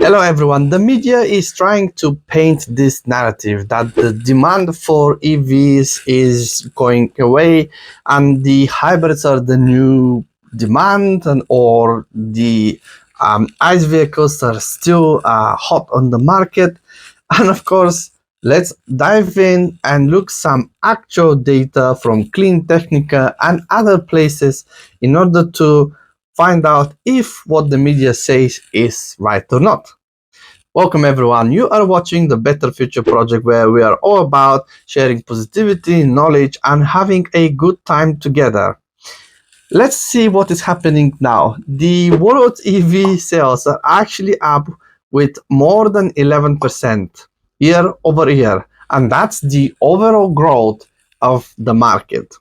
Hello everyone. The media is trying to paint this narrative that the demand for EVs is going away and the hybrids are the new demand, or the ICE vehicles are still hot on the market. And of course, let's dive in and look some actual data from Clean Technica and other places in order to find out if what the media says is right or not. Welcome everyone. You are watching the Better Future Project, where we are all about sharing positivity, knowledge, and having a good time together. Let's see what is happening now. The world EV sales are actually up with more than 11% year over year, and that's the overall growth of the market.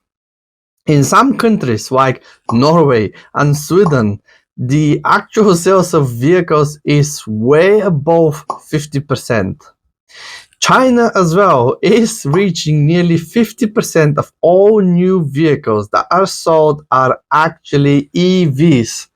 In some countries like Norway and Sweden, the actual sales of vehicles is way above 50%. China as well is reaching nearly 50% of all new vehicles that are sold are actually EVs.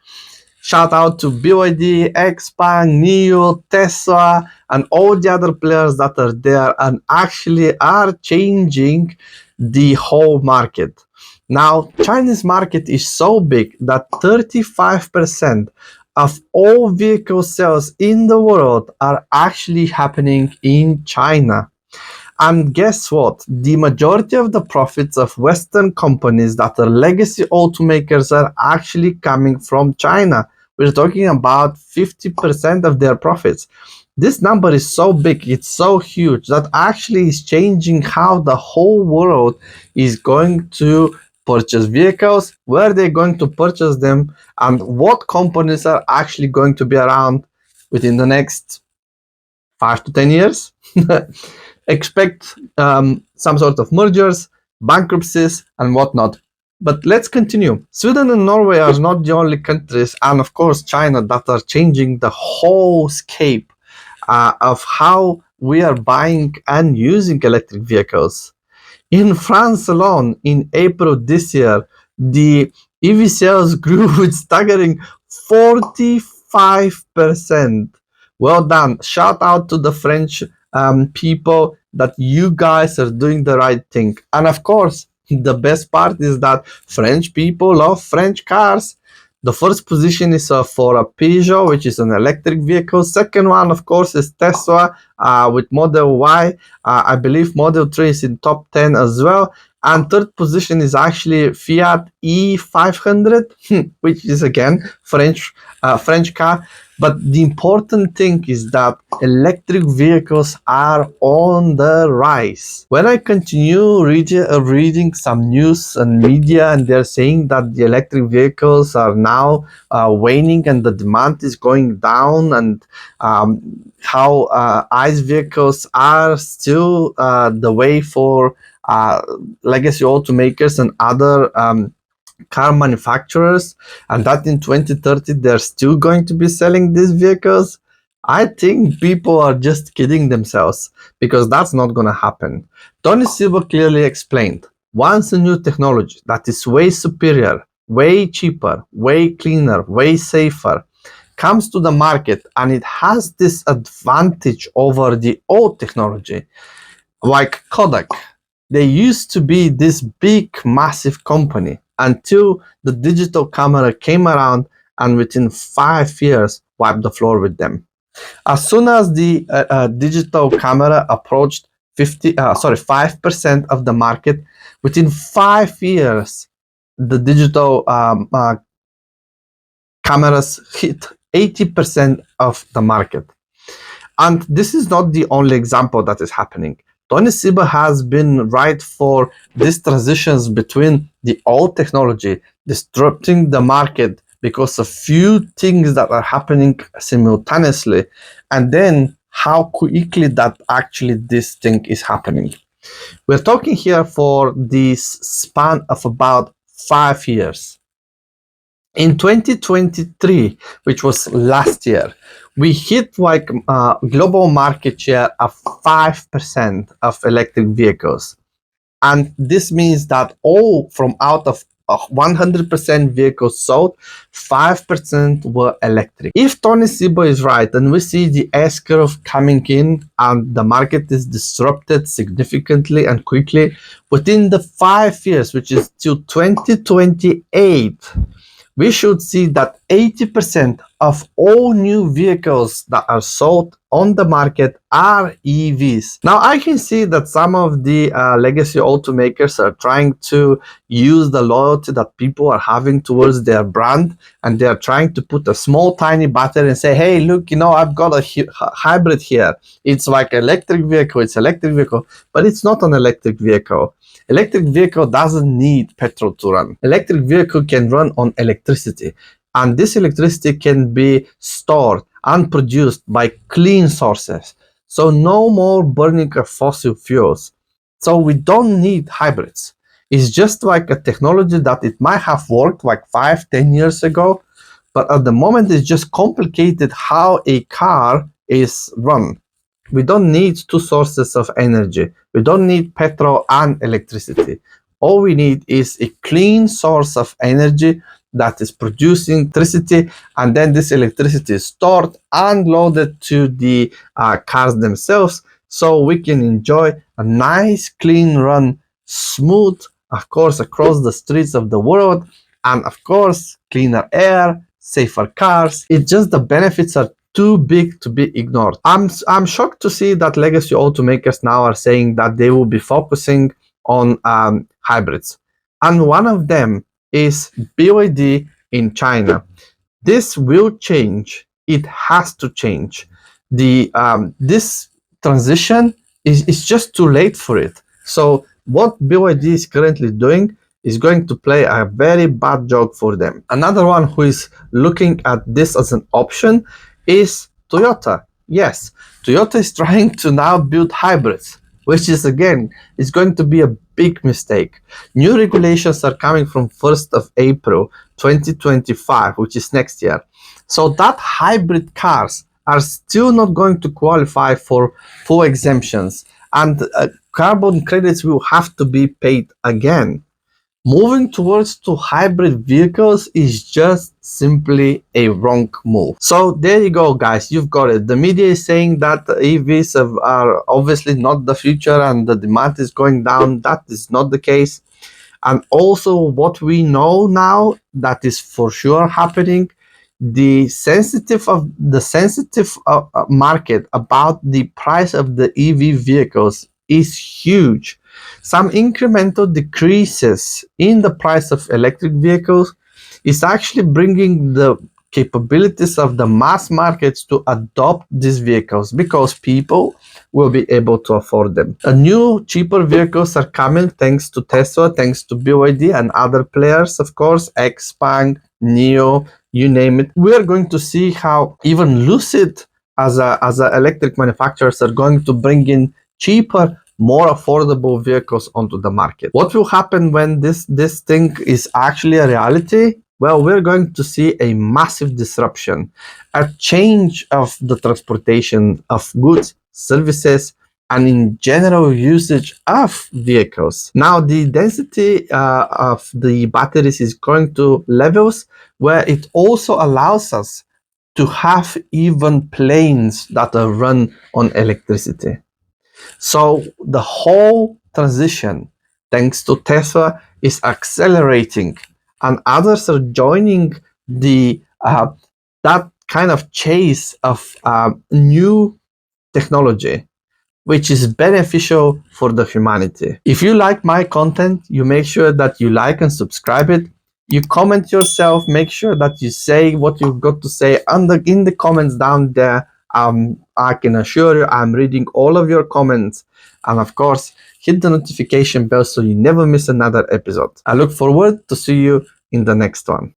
Shout out to BYD, XPeng, NIO, Tesla, and all the other players that are there and actually are changing the whole market. Now, Chinese market is so big that 35% of all vehicle sales in the world are actually happening in China. And guess what? The majority of the profits of Western companies that are legacy automakers are actually coming from China. We're talking about 50% of their profits. This number is so big, it's so huge, that actually is changing how the whole world is going to purchase vehicles, where they're going to purchase them, and what companies are actually going to be around within the next 5 to 10 years. Expect some sort of mergers, bankruptcies, and whatnot. But let's continue. Sweden and Norway are not the only countries, and of course China, that are changing the whole scape of how we are buying and using electric vehicles. In France alone, in April this year, the EV sales grew with staggering 45%. Well done. Shout out to the French people, that you guys are doing the right thing. And of course, the best part is that French people love French cars. The first position is for a Peugeot, which is an electric vehicle. Second one, of course, is Tesla with Model Y. I believe Model 3 is in top 10 as well. And third position is actually Fiat E500, which is again French car. But the important thing is that electric vehicles are on the rise. When I continue reading some news and media, and they're saying that the electric vehicles are now waning and the demand is going down, and how ICE vehicles are still the way for legacy automakers and other car manufacturers, and that in 2030 they're still going to be selling these vehicles, I think people are just kidding themselves, because that's not going to happen. Tony Silver clearly explained, once a new technology that is way superior, way cheaper, way cleaner, way safer comes to the market, and it has this advantage over the old technology, like Kodak. They used to be this big, massive company until the digital camera came around, and within 5 years wiped the floor with them. As soon as the digital camera approached 5% of the market, within 5 years, the digital cameras hit 80% of the market. And this is not the only example that is happening. Tony Siba has been right for these transitions between the old technology disrupting the market because of few things that are happening simultaneously, and then how quickly that actually this thing is happening. We're talking here for this span of about 5 years. In 2023, which was last year, we hit like global market share of 5% of electric vehicles. And this means that out of 100% vehicles sold, 5% were electric. If Tony Sebo is right and we see the S-curve coming in and the market is disrupted significantly and quickly, within the 5 years, which is till 2028, we should see that 80% of all new vehicles that are sold on the market are EVs. Now, I can see that some of the legacy automakers are trying to use the loyalty that people are having towards their brand, and they are trying to put a small tiny battery and say, hey, look, I've got a hybrid here. It's like electric vehicle, it's electric vehicle, but it's not an electric vehicle. Electric vehicle doesn't need petrol to run. Electric vehicle can run on electricity, and this electricity can be stored and produced by clean sources. So no more burning of fossil fuels. So we don't need hybrids. It's just like a technology that it might have worked like 5-10 years ago, but at the moment it's just complicated how a car is run. We don't need two sources of energy. We don't need petrol and electricity. All we need is a clean source of energy that is producing electricity, and then this electricity is stored and loaded to the cars themselves, so we can enjoy a nice, clean run, smooth, of course, across the streets of the world, and of course, cleaner air, safer cars. It's just the benefits are too big to be ignored. I'm shocked to see that legacy automakers now are saying that they will be focusing on hybrids, and one of them is BYD in China. This will change. It has to change. This transition is just too late for it. So what BYD is currently doing is going to play a very bad joke for them. Another one who is looking at this as an option is Toyota. Yes, Toyota is trying to now build hybrids, which is again is going to be a big mistake. New regulations are coming from 1st of April 2025, which is next year. So that hybrid cars are still not going to qualify for full exemptions, and carbon credits will have to be paid again. Moving towards to hybrid vehicles is just simply a wrong move. So there you go, guys, you've got it. The media is saying that EVs are obviously not the future and the demand is going down. That is not the case. And also what we know now that is for sure happening, the sensitive market about the price of the EV vehicles is huge. Some incremental decreases in the price of electric vehicles is actually bringing the capabilities of the mass markets to adopt these vehicles because people will be able to afford them. New, cheaper vehicles are coming thanks to Tesla, thanks to BYD and other players, of course, Xpeng, NIO, you name it. We are going to see how even Lucid as a electric manufacturers are going to bring in cheaper, more affordable vehicles onto the market. What will happen when this thing is actually a reality? Well, we're going to see a massive disruption, a change of the transportation of goods, services, and in general usage of vehicles. Now, the density of the batteries is going to levels where it also allows us to have even planes that are run on electricity. So the whole transition, thanks to Tesla, is accelerating, and others are joining the that kind of chase of new technology, which is beneficial for the humanity. If you like my content, you make sure that you like and subscribe it. You comment yourself, make sure that you say what you've got to say in the comments down there. I can assure you I'm reading all of your comments, and of course hit the notification bell so you never miss another episode. I look forward to see you in the next one.